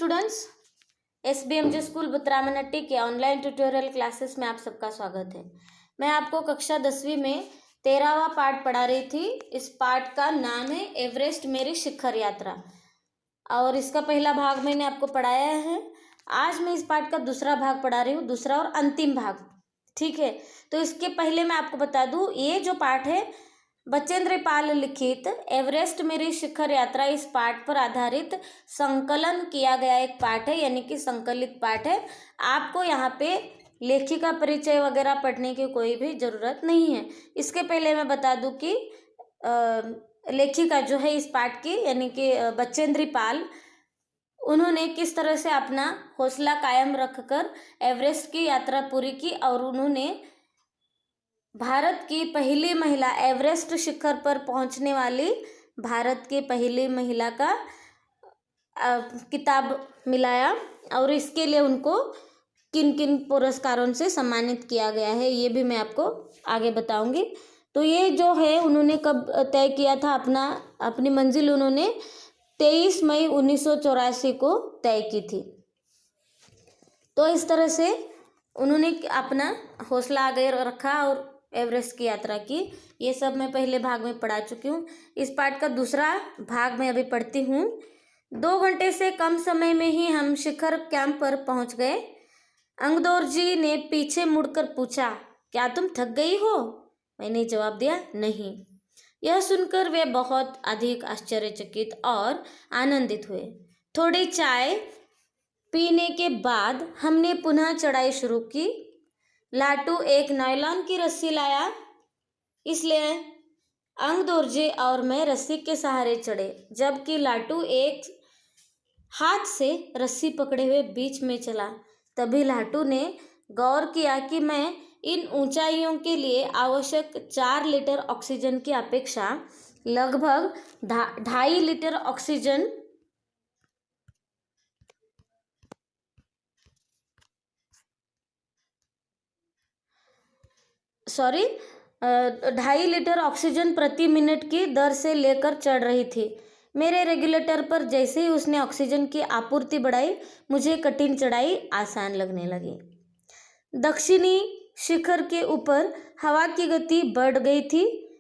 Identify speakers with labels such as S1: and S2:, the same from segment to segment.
S1: Students, SBMG school बुतरामनट्टी के online tutorial classes में आप सबका स्वागत है। मैं आपको कक्षा 10वीं में 13वां पार्ट पढ़ा रही थी। इस पार्ट का नाम है एवरेस्ट मेरी शिखर यात्रा और इसका पहला भाग मैंने आपको पढ़ाया है। आज मैं इस पार्ट का दूसरा भाग पढ़ा रही हूँ, दूसरा और अंतिम भाग। ठीक है, तो इसके पहले मैं आपको बता दूँ, ये जो पाठ है बचेंद्र पाल लिखित एवरेस्ट मेरी शिखर यात्रा, इस पाठ पर आधारित संकलन किया गया एक पाठ है, यानी कि संकलित पाठ है। आपको यहाँ पे लेखिका परिचय वगैरह पढ़ने की कोई भी ज़रूरत नहीं है। इसके पहले मैं बता दूं कि लेखिका जो है इस पाठ की, यानी कि बचेंद्र पाल, उन्होंने किस तरह से अपना हौसला कायम रखकर एवरेस्ट की यात्रा पूरी की और उन्होंने भारत की पहली महिला, एवरेस्ट शिखर पर पहुंचने वाली भारत की पहली महिला का किताब मिलाया और इसके लिए उनको किन किन पुरस्कारों से सम्मानित किया गया है ये भी मैं आपको आगे बताऊंगी। तो ये जो है उन्होंने कब तय किया था अपनी मंजिल, उन्होंने 23 मई 1984 को तय की थी। तो इस तरह से उन्होंने अपना हौसला आगे रखा और एवरेस्ट की यात्रा की। ये सब मैं पहले भाग में पढ़ा चुकी हूँ। इस पाठ का दूसरा भाग मैं अभी पढ़ती हूँ। 2 घंटे से कम समय में ही हम शिखर कैंप पर पहुँच गए। अंगदौर जी ने पीछे मुड़कर पूछा, क्या तुम थक गई हो? मैंने जवाब दिया, नहीं। यह सुनकर वे बहुत अधिक आश्चर्यचकित और आनंदित हुए। थोड़ी चाय पीने के बाद हमने पुनः चढ़ाई शुरू की। लाटू एक नायलॉन की रस्सी लाया, इसलिए अंगदौर जी और मैं रस्सी के सहारे चढ़े, जबकि लाटू एक हाथ से रस्सी पकड़े हुए बीच में चला। तभी लाटू ने गौर किया कि मैं इन ऊंचाइयों के लिए आवश्यक 4 लीटर ऑक्सीजन की अपेक्षा लगभग 2.5 litre oxygen sorry 2.5 litre oxygen प्रति मिनट की दर से लेकर चढ़ रही थी। मेरे रेगुलेटर पर जैसे ही उसने ऑक्सीजन की आपूर्ति बढ़ाई, मुझे कठिन चढ़ाई आसान लगने लगी। दक्षिणी शिखर के ऊपर हवा की गति बढ़ गई थी।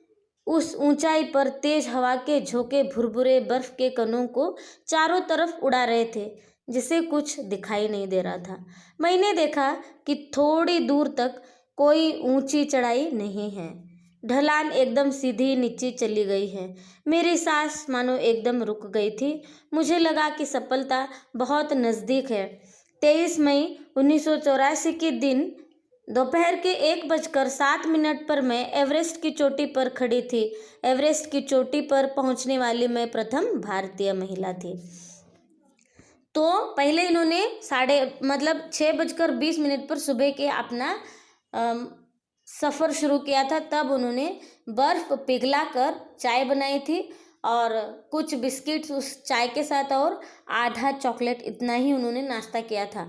S1: उस ऊंचाई पर तेज हवा के झोंके भुरभुरे बर्फ के कणों को चारों तरफ उड़ा रहे थे, जिसे कुछ दिखाई नहीं दे रहा था। मैंने देखा कि थोड़ी दूर तक कोई ऊंची चढ़ाई नहीं है। ढलान एकदम सीधी नीचे चली गई है। मेरी सांस मानो एकदम रुक गई थी। मुझे लगा कि सफलता बहुत नज़दीक है। 23 मई 1984 के दिन दोपहर के 1:07 पर मैं एवरेस्ट की चोटी पर खड़ी थी। एवरेस्ट की चोटी पर पहुंचने वाली मैं प्रथम भारतीय महिला थी। तो पहले इन्होंने 6:20 पर सुबह के अपना सफ़र शुरू किया था। तब उन्होंने बर्फ़ पिघला कर चाय बनाई थी और कुछ बिस्किट्स उस चाय के साथ और आधा चॉकलेट, इतना ही उन्होंने नाश्ता किया था,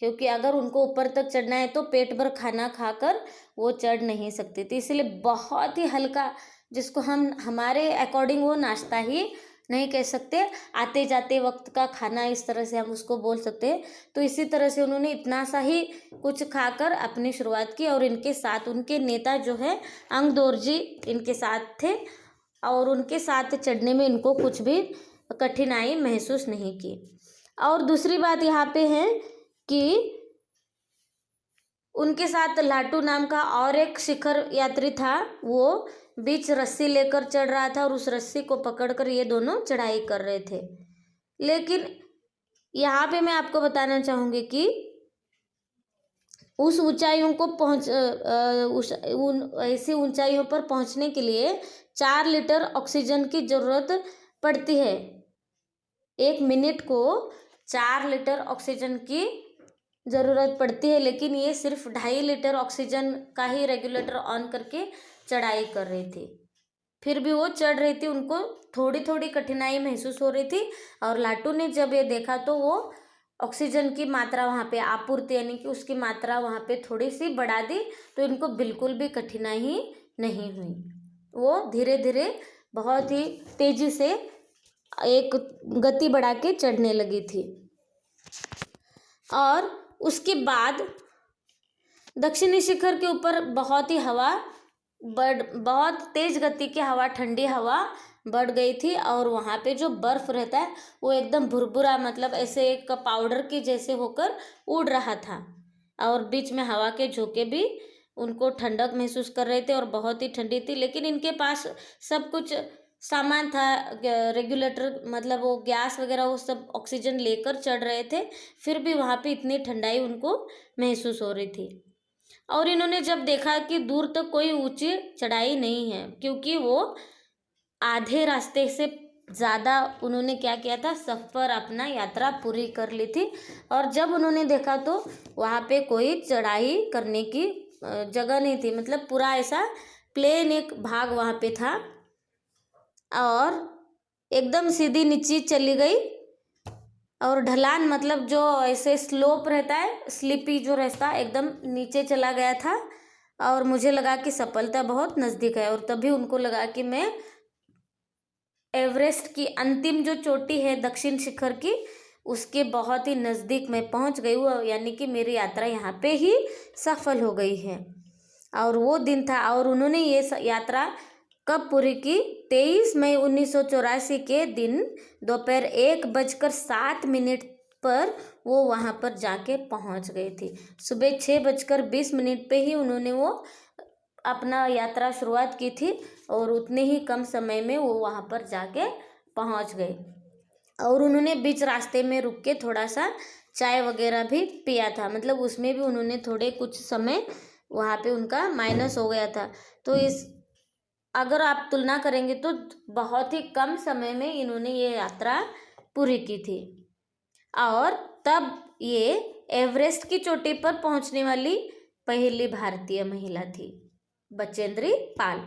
S1: क्योंकि अगर उनको ऊपर तक चढ़ना है तो पेट भर खाना खाकर वो चढ़ नहीं सकती थी। इसलिए बहुत ही हल्का, जिसको हम हमारे अकॉर्डिंग वो नाश्ता ही नहीं कह सकते, आते जाते वक्त का खाना, इस तरह से हम उसको बोल सकते हैं। तो इसी तरह से उन्होंने इतना सा ही कुछ खाकर अपनी शुरुआत की और इनके साथ उनके नेता जो है अंगदौर जी इनके साथ थे और उनके साथ चढ़ने में इनको कुछ भी कठिनाई महसूस नहीं की। और दूसरी बात यहाँ पे है कि उनके साथ लाटू नाम का और एक शिखर यात्री था। वो बीच रस्सी लेकर चढ़ रहा था और उस रस्सी को पकड़कर ये दोनों चढ़ाई कर रहे थे। लेकिन यहाँ पे मैं आपको बताना चाहूँगी कि उस ऊंचाइयों को ऐसी ऊंचाइयों पर पहुँचने के लिए 4 लीटर ऑक्सीजन की ज़रूरत पड़ती है। 1 मिनट को 4 लीटर ऑक्सीजन की ज़रूरत पड़ती है, लेकिन ये सिर्फ 2.5 लीटर ऑक्सीजन का ही रेगुलेटर ऑन करके चढ़ाई कर रही थी। फिर भी वो चढ़ रही थी, उनको थोड़ी थोड़ी कठिनाई महसूस हो रही थी। और लाटू ने जब ये देखा तो वो ऑक्सीजन की मात्रा वहाँ पे आपूर्ति, यानी कि उसकी मात्रा वहाँ पे थोड़ी सी बढ़ा दी, तो इनको बिल्कुल भी कठिनाई नहीं हुई। वो धीरे धीरे बहुत ही तेज़ी से एक गति बढ़ा के चढ़ने लगी थी। और उसके बाद दक्षिणी शिखर के ऊपर बहुत ही हवा बहुत तेज गति की हवा, ठंडी हवा बढ़ गई थी और वहाँ पे जो बर्फ रहता है वो एकदम भुरभुरा, मतलब ऐसे एक पाउडर की जैसे होकर उड़ रहा था। और बीच में हवा के झोंके भी उनको ठंडक महसूस कर रहे थे और बहुत ही ठंडी थी, लेकिन इनके पास सब कुछ सामान था, रेगुलेटर मतलब वो गैस वगैरह वो सब ऑक्सीजन लेकर चढ़ रहे थे, फिर भी वहाँ पे इतनी ठंडाई उनको महसूस हो रही थी। और इन्होंने जब देखा कि दूर तक कोई ऊंची चढ़ाई नहीं है, क्योंकि वो आधे रास्ते से ज़्यादा उन्होंने क्या किया था, सफ़र अपना यात्रा पूरी कर ली थी। और जब उन्होंने देखा तो वहाँ पे कोई चढ़ाई करने की जगह नहीं थी, मतलब पूरा ऐसा प्लेन एक भाग वहाँ पे था और एकदम सीधी नीचे चली गई। और ढलान मतलब जो ऐसे स्लोप रहता है, स्लिपी जो रास्ता एकदम नीचे चला गया था। और मुझे लगा कि सफलता बहुत नज़दीक है, और तभी उनको लगा कि मैं एवरेस्ट की अंतिम जो चोटी है दक्षिण शिखर की, उसके बहुत ही नज़दीक मैं पहुंच गई हूँ, यानी कि मेरी यात्रा यहाँ पे ही सफल हो गई है। और वो दिन था, और उन्होंने ये यात्रा कब पूरी की, 23 मई 1984 के दिन दोपहर 1:07 पर वो वहाँ पर जाके पहुँच गई थी। सुबह 6:20 पे ही उन्होंने वो अपना यात्रा शुरुआत की थी और उतने ही कम समय में वो वहाँ पर जाके पहुँच गए। और उन्होंने बीच रास्ते में रुक के थोड़ा सा चाय वगैरह भी पिया था, मतलब उसमें भी उन्होंने थोड़े कुछ समय वहाँ पे उनका माइनस हो गया था। तो इस अगर आप तुलना करेंगे तो बहुत ही कम समय में इन्होंने ये यात्रा पूरी की थी। और तब ये एवरेस्ट की चोटी पर पहुंचने वाली पहली भारतीय महिला थी, बचेंद्री पाल।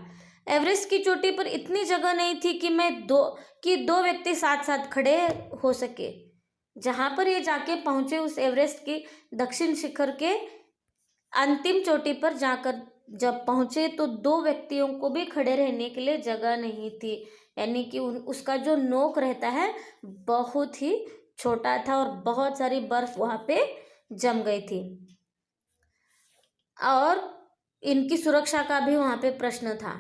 S1: एवरेस्ट की चोटी पर इतनी जगह नहीं थी कि दो व्यक्ति साथ साथ खड़े हो सके। जहाँ पर ये जाके पहुँचे उस एवरेस्ट की दक्षिण शिखर के अंतिम चोटी पर जाकर जब पहुँचे तो दो व्यक्तियों को भी खड़े रहने के लिए जगह नहीं थी, यानी कि उसका जो नोक रहता है बहुत ही छोटा था और बहुत सारी बर्फ वहाँ पे जम गई थी। और इनकी सुरक्षा का भी वहाँ पे प्रश्न था।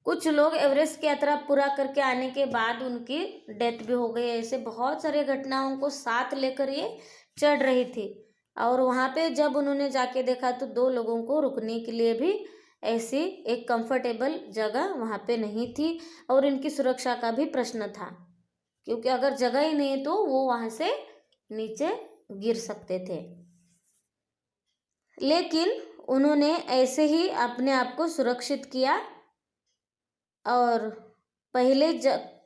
S1: कुछ लोग एवरेस्ट की यात्रा पूरा करके आने के बाद उनकी डेथ भी हो गई। ऐसे बहुत सारे घटनाओं को साथ लेकर ये चढ़ रही थी। और वहाँ पे जब उन्होंने जाके देखा तो दो लोगों को रुकने के लिए भी ऐसी एक कंफर्टेबल जगह वहाँ पे नहीं थी, और इनकी सुरक्षा का भी प्रश्न था, क्योंकि अगर जगह ही नहीं तो वो वहाँ से नीचे गिर सकते थे। लेकिन उन्होंने ऐसे ही अपने आप को सुरक्षित किया। और पहले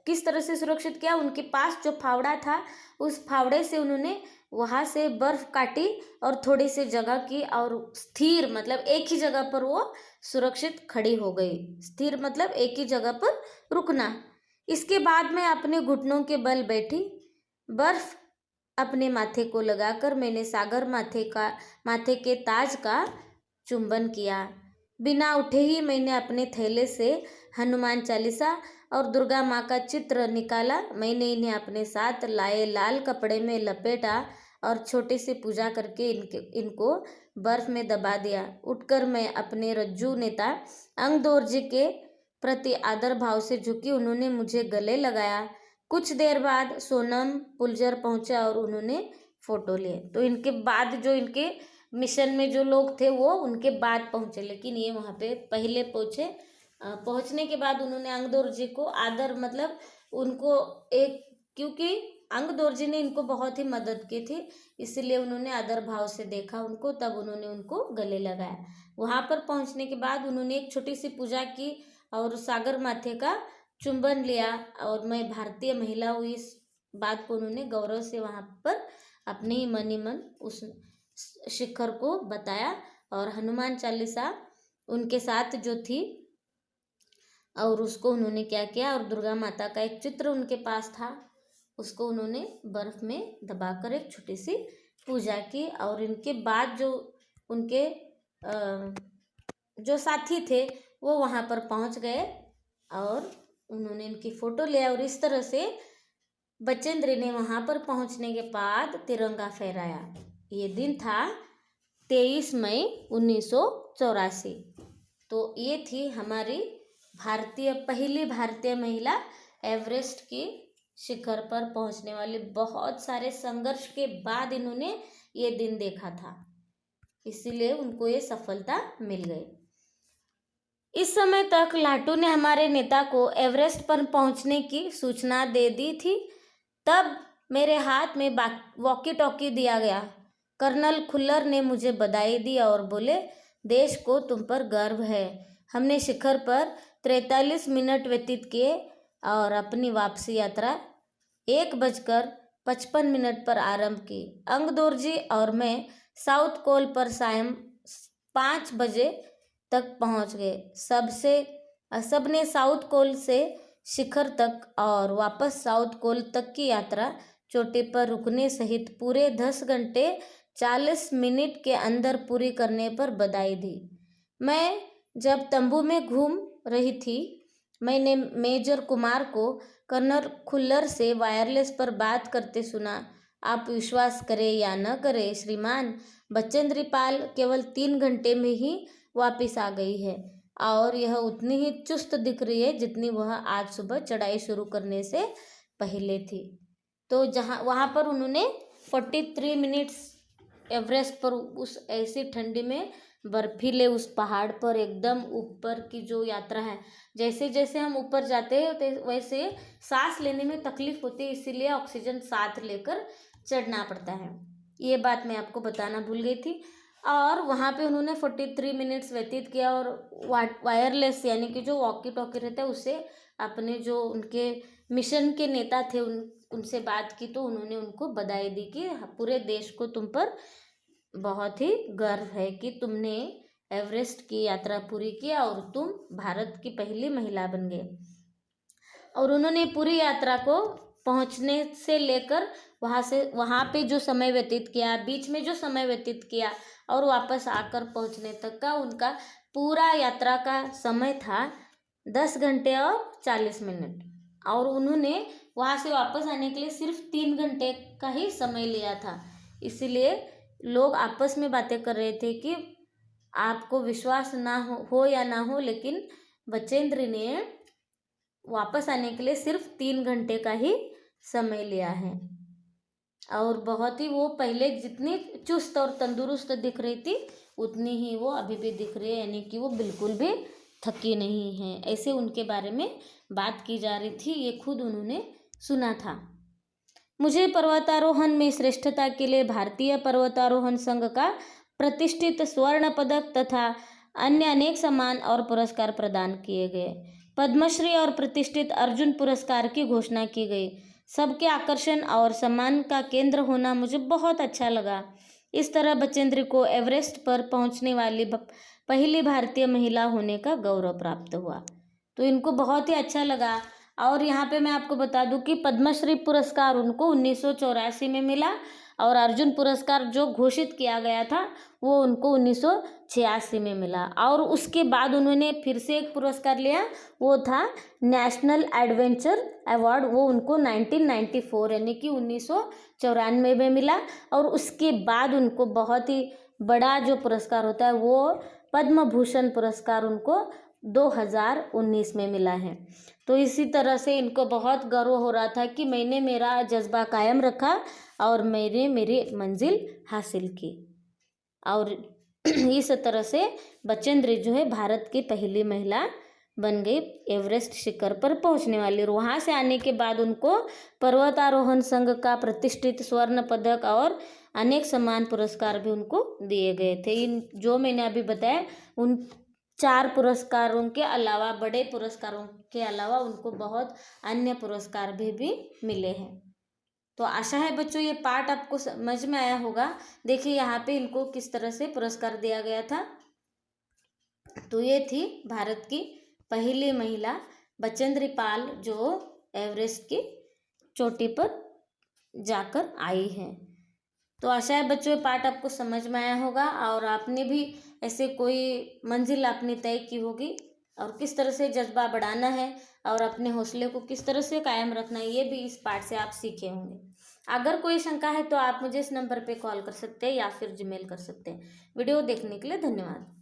S1: किस तरह से सुरक्षित किया, उनके पास जो फावड़ा था उस फावड़े से उन्होंने वहाँ से बर्फ काटी और थोड़ी सी जगह की और स्थिर, मतलब एक ही जगह पर वो सुरक्षित खड़ी हो गई। स्थिर मतलब एक ही जगह पर रुकना। इसके बाद मैं अपने घुटनों के बल बैठी, बर्फ अपने माथे को लगाकर मैंने सागर माथे के ताज का चुंबन किया। बिना उठे ही मैंने अपने थैले से हनुमान चालीसा और दुर्गा माँ का चित्र निकाला। मैंने इन्हें अपने साथ लाए लाल कपड़े में लपेटा और छोटी सी पूजा करके इनको बर्फ में दबा दिया। उठकर मैं अपने रज्जू नेता अंगदौर जी के प्रति आदर भाव से झुकी। उन्होंने मुझे गले लगाया। कुछ देर बाद सोनम पुलजर पहुंचा और उन्होंने फोटो लिए। तो इनके बाद जो इनके मिशन में जो लोग थे वो उनके बाद पहुंचे, लेकिन ये वहाँ पे पहले पहुंचे। पहुंचने के बाद उन्होंने अंगदौर जी को आदर, मतलब उनको एक, क्योंकि अंगदौर जी ने इनको बहुत ही मदद की थी, इसलिए उन्होंने आदर भाव से देखा उनको, तब उन्होंने उनको गले लगाया। वहाँ पर पहुँचने के बाद उन्होंने एक छोटी सी पूजा की और सागर माथे का चुंबन लिया। और मैं भारतीय महिला हुई इस बात को उन्होंने गौरव से वहाँ पर अपने ही मन ही मन उस शिखर को बताया। और हनुमान चालीसा उनके साथ जो थी और उसको उन्होंने क्या किया, और दुर्गा माता का एक चित्र उनके पास था, उसको उन्होंने बर्फ में दबाकर एक छोटी सी पूजा की। और इनके बाद जो उनके जो साथी थे वो वहाँ पर पहुँच गए और उन्होंने इनकी फ़ोटो लिया। और इस तरह से बचेंद्र ने वहाँ पर पहुँचने के बाद तिरंगा फहराया। ये दिन था 23 मई 1984। तो ये थी हमारी पहली भारतीय महिला एवरेस्ट की शिखर पर पहुंचने वाली। बहुत सारे संघर्ष के बाद इन्होंने ये दिन देखा था, इसीलिए उनको ये सफलता मिल गई। इस समय तक लाटू ने हमारे नेता को एवरेस्ट पर पहुंचने की सूचना दे दी थी। तब मेरे हाथ में वॉकी टॉकी दिया गया। कर्नल खुल्लर ने मुझे बधाई दी और बोले, देश को तुम पर गर्व है। हमने शिखर पर 43 मिनट व्यतीत किए और अपनी वापसी यात्रा 1:55 पर आरंभ की। अंगदोर्जी और मैं साउथ कोल पर सायं 5 बजे तक पहुंच गए। सबने साउथ कोल से शिखर तक और वापस साउथ कोल तक की यात्रा चोटी पर रुकने सहित पूरे 10 घंटे 40 मिनट के अंदर पूरी करने पर बधाई दी। मैं जब तंबू में घूम रही थी, मैंने मेजर कुमार को कर्नल खुल्लर से वायरलेस पर बात करते सुना। आप विश्वास करें या न करें श्रीमान, बचेंद्री पाल केवल 3 घंटे में ही वापस आ गई है और यह उतनी ही चुस्त दिख रही है जितनी वह आज सुबह चढ़ाई शुरू करने से पहले थी। तो वहाँ पर उन्होंने 43 मिनट्स एवरेस्ट पर उस ऐसी ठंडी में बर्फीले उस पहाड़ पर एकदम ऊपर की जो यात्रा है, जैसे जैसे हम ऊपर जाते हैं वैसे सांस लेने में तकलीफ होती है, इसीलिए ऑक्सीजन साथ लेकर चढ़ना पड़ता है। ये बात मैं आपको बताना भूल गई थी। और वहाँ पे उन्होंने 43 मिनट्स व्यतीत किया और वायरलेस यानी कि जो वॉकी टॉकी रहता है उससे अपने जो उनके मिशन के नेता थे उनसे बात की। तो उन्होंने उनको बधाई दी कि पूरे देश को तुम पर बहुत ही गर्व है कि तुमने एवरेस्ट की यात्रा पूरी किया और तुम भारत की पहली महिला बन गए। और उन्होंने पूरी यात्रा को पहुंचने से लेकर वहाँ पे जो समय व्यतीत किया, बीच में जो समय व्यतीत किया और वापस आकर पहुंचने तक का उनका पूरा यात्रा का समय था 10 घंटे और 40 मिनट। और उन्होंने वहाँ से वापस आने के लिए सिर्फ 3 घंटे का ही समय लिया था। इसीलिए लोग आपस में बातें कर रहे थे कि आपको विश्वास ना हो या ना हो, लेकिन बचेंद्र ने वापस आने के लिए सिर्फ 3 घंटे का ही समय लिया है। और बहुत ही वो पहले जितनी चुस्त और तंदुरुस्त दिख रही थी उतनी ही वो अभी भी दिख रही है, यानी कि वो बिल्कुल भी थकी नहीं है, ऐसे उनके बारे में बात की जा रही थी। ये खुद उन्होंने सुना था। मुझे पर्वतारोहण में श्रेष्ठता के लिए भारतीय पर्वतारोहण संघ का प्रतिष्ठित स्वर्ण पदक तथा अन्य अनेक सम्मान और पुरस्कार प्रदान किए गए। पद्मश्री और प्रतिष्ठित अर्जुन पुरस्कार की घोषणा की गई। सबके आकर्षण और सम्मान का केंद्र होना मुझे बहुत अच्छा लगा। इस तरह बचेंद्र को एवरेस्ट पर पहुंचने वाली पहली भारतीय महिला होने का गौरव प्राप्त हुआ। तो इनको बहुत ही अच्छा लगा। और यहाँ पे मैं आपको बता दूं कि पद्मश्री पुरस्कार उनको 1984 में मिला और अर्जुन पुरस्कार जो घोषित किया गया था वो उनको 1986 में मिला। और उसके बाद उन्होंने फिर से एक पुरस्कार लिया, वो था नेशनल एडवेंचर अवार्ड, वो उनको 1994 यानी कि 1994 में मिला। और उसके बाद उनको बहुत ही बड़ा जो पुरस्कार होता है वो पद्म भूषण पुरस्कार उनको 2019 में मिला है। तो इसी तरह से इनको बहुत गर्व हो रहा था कि मैंने मेरा जज्बा कायम रखा और मैंने मेरी मंजिल हासिल की। और इस तरह से बचेंद्री जो है भारत की पहली महिला बन गई एवरेस्ट शिखर पर पहुंचने वाली। और वहाँ से आने के बाद उनको पर्वतारोहण संघ का प्रतिष्ठित स्वर्ण पदक और अनेक सम्मान पुरस्कार भी उनको दिए गए थे। इन जो मैंने अभी बताया उन 4 पुरस्कारों के अलावा, बड़े पुरस्कारों के अलावा उनको बहुत अन्य पुरस्कार भी मिले हैं। तो आशा है बच्चों ये पाठ आपको समझ में आया होगा। देखिए यहाँ पे इनको किस तरह से पुरस्कार दिया गया था। तो ये थी भारत की पहली महिला बचेंद्री पाल जो एवरेस्ट की चोटी पर जाकर आई है। तो आशा है बच्चों ये पाठ आपको समझ में आया होगा और आपने भी ऐसे कोई मंजिल आपने तय की होगी और किस तरह से जज्बा बढ़ाना है और अपने हौसले को किस तरह से कायम रखना है, ये भी इस पाठ से आप सीखे होंगे। अगर कोई शंका है तो आप मुझे इस नंबर पे कॉल कर सकते हैं या फिर जीमेल कर सकते हैं। वीडियो देखने के लिए धन्यवाद।